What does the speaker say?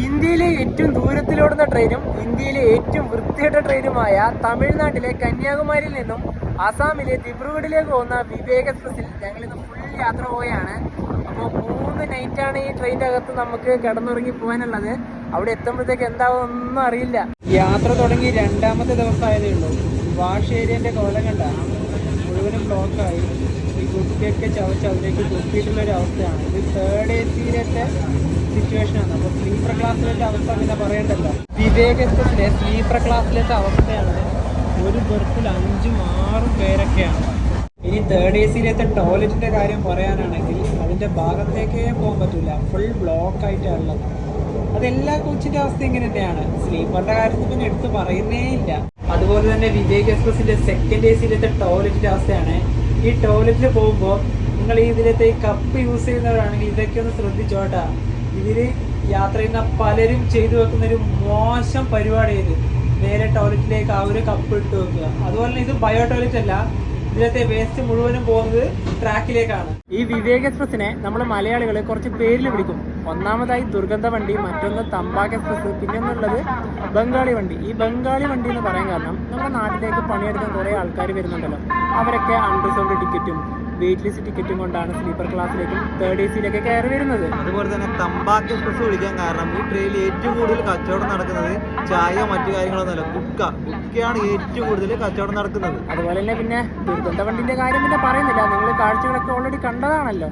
ഇന്ത്യയിലെ ഏറ്റവും ദൂരത്തിലോടുന്ന ട്രെയിനും ഇന്ത്യയിലെ ഏറ്റവും വൃത്തികെട്ട ട്രെയിനുമായ തമിഴ്നാട്ടിലെ കന്യാകുമാരിയിൽ നിന്നും ആസാമിലെ ദിബ്രുഗഡിലേക്ക് പോകുന്ന വിവേക് എക്സ്പ്രസിൽ ഞങ്ങളിന്ന് ഫുൾ യാത്ര പോവുകയാണ്. അപ്പോൾ 3 നൈറ്റാണ് ഈ ട്രെയിനിൻ്റെ അകത്ത് നമുക്ക് കിടന്നുറങ്ങി പോകാനുള്ളത്. അവിടെ എത്തുമ്പോഴത്തേക്ക് എന്താവുമെന്നൊന്നും അറിയില്ല. യാത്ര തുടങ്ങി 2ാമത്തെ ദിവസമായതേ ഉള്ളൂ. വാഷ് ഏരിയൻ്റെ കോലം കണ്ട മുഴുവനും ബ്ലോക്കായി. ഈ കുട്ടിയൊക്കെ ചവച്ചതിലേക്ക് കുത്തിയിട്ടുള്ളൊരു അവസ്ഥയാണ്. ഇത് 3rd AC-യിലത്തെ സിറ്റുവേഷനാണ്. അപ്പോൾ സ്ലീപ്പർ ക്ലാസ്സിലത്തെ അവസ്ഥ പിന്നെ പറയണ്ടല്ലോ. വിവേക് എക്സ്പ്രസിലെ സ്ലീപ്പർ ക്ലാസ്സിലത്തെ അവസ്ഥയാണ്. ഒരു ബെർത്തിൽ 5ഉം 6ഉം പേരൊക്കെയാണ്. ഇനി 3rd AC-യിലത്തെ ടോയ്ലറ്റിൻ്റെ കാര്യം പറയാനാണെങ്കിൽ അതിൻ്റെ ഭാഗത്തേക്കേ പോകാൻ പറ്റില്ല. ഫുൾ ബ്ലോക്കായിട്ടാണ് ഉള്ളത്. അതെല്ലാ കോച്ചിൻ്റെ അവസ്ഥ ഇങ്ങനെ തന്നെയാണ്. സ്ലീപ്പറിൻ്റെ കാര്യത്തിൽ പിന്നെ എടുത്ത് പറയുന്നേ ഇല്ല. അതുപോലെ തന്നെ വിവേക് എക്സ്പ്രസിൻ്റെ 2nd AC-യിലത്തെ ടോയ്ലറ്റിൻ്റെ അവസ്ഥയാണ്. ഈ ടോയ്ലറ്റിൽ പോകുമ്പോൾ നിങ്ങൾ ഇതിലത്തെ ഈ കപ്പ് യൂസ് ചെയ്യുന്നവരാണെങ്കിൽ ഇതൊക്കെ ഒന്ന് ശ്രദ്ധിച്ചോട്ടാ. ഇതിൽ യാത്ര ചെയ്യുന്ന പലരും ചെയ്തു വെക്കുന്നൊരു മോശം പരിപാടി ഇത്. നേരെ ടോയ്ലറ്റിലേക്ക് ആ ഒരു കപ്പ് ഇട്ട് വെക്കുക. അതുപോലെ തന്നെ ഇത് ബയോ ടോയ്ലറ്റ് അല്ല. ഇതിലത്തെ വേസ്റ്റ് മുഴുവനും പോകുന്നത് ട്രാക്കിലേക്കാണ്. ഈ വിവേക് എക്സ്പ്രസിനെ നമ്മൾ മലയാളികൾ കുറച്ച് പേരിൽ വിളിക്കും. ഒന്നാമതായി ദുർഗന്ധ വണ്ടി, മറ്റൊന്ന് തമ്പാക്ക് എക്സ്പ്രസ്, പിന്നെ ഒന്നുള്ളത് ബംഗാളി വണ്ടി. ഈ ബംഗാളി വണ്ടി എന്ന് പറയാൻ കാരണം നമ്മുടെ നാട്ടിലേക്ക് പണിയെടുക്കാൻ കുറേ ആൾക്കാർ വരുന്നുണ്ടല്ലോ. അവരൊക്കെ അൺറിസർവ്ഡ് ടിക്കറ്റും വെയിറ്റ് ലിസ്റ്റ് ടിക്കറ്റും കൊണ്ടാണ് സ്ലീപ്പർ ക്ലാസ്സിലേക്കും 3rd AC-യിലൊക്കെ കയറി വരുന്നത്. അതുപോലെ തന്നെ തമ്പാക്ക് എക്സ്പ്രസ് വിളിക്കാൻ കാരണം ഈ ട്രെയിനിൽ ഏറ്റവും കൂടുതൽ കച്ചവടം നടക്കുന്നത് ചായ മറ്റു കാര്യങ്ങളൊന്നുമല്ല, കുക്കയാണ് ഏറ്റവും കൂടുതൽ കച്ചവടം നടക്കുന്നത്. അതുപോലെ തന്നെ പിന്നെ ദുർഗന്ധ വണ്ടിന്റെ കാര്യം പിന്നെ പറയുന്നില്ല. നിങ്ങൾ കാഴ്ചകളൊക്കെ ഓൾറെഡി കണ്ടതാണല്ലോ.